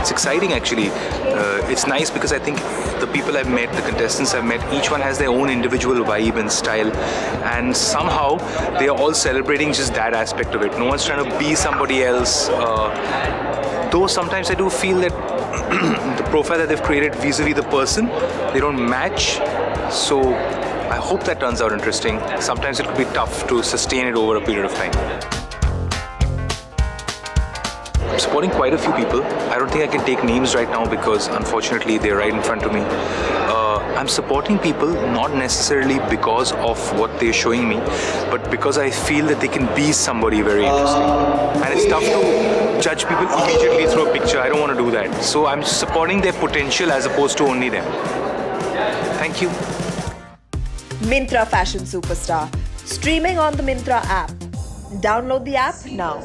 it's exciting actually. It's nice because I think the people I've met, the contestants I've met, each one has their own individual vibe and style, and somehow they are all celebrating just that aspect of it. No one's trying to be somebody else. Though sometimes I do feel that the profile that they've created vis-a-vis the person, they don't match. So I hope that turns out interesting. Sometimes it could be tough to sustain it over a period of time. I'm supporting quite a few people. I don't think I can take names right now because unfortunately they're right in front of me. I'm supporting people not necessarily because of what they're showing me, but because I feel that they can be somebody very interesting. And it's tough to judge people immediately through a picture. I don't want to do that. So I'm supporting their potential as opposed to only them. Thank you. Myntra Fashion Superstar, streaming on the Myntra app. Download the app now.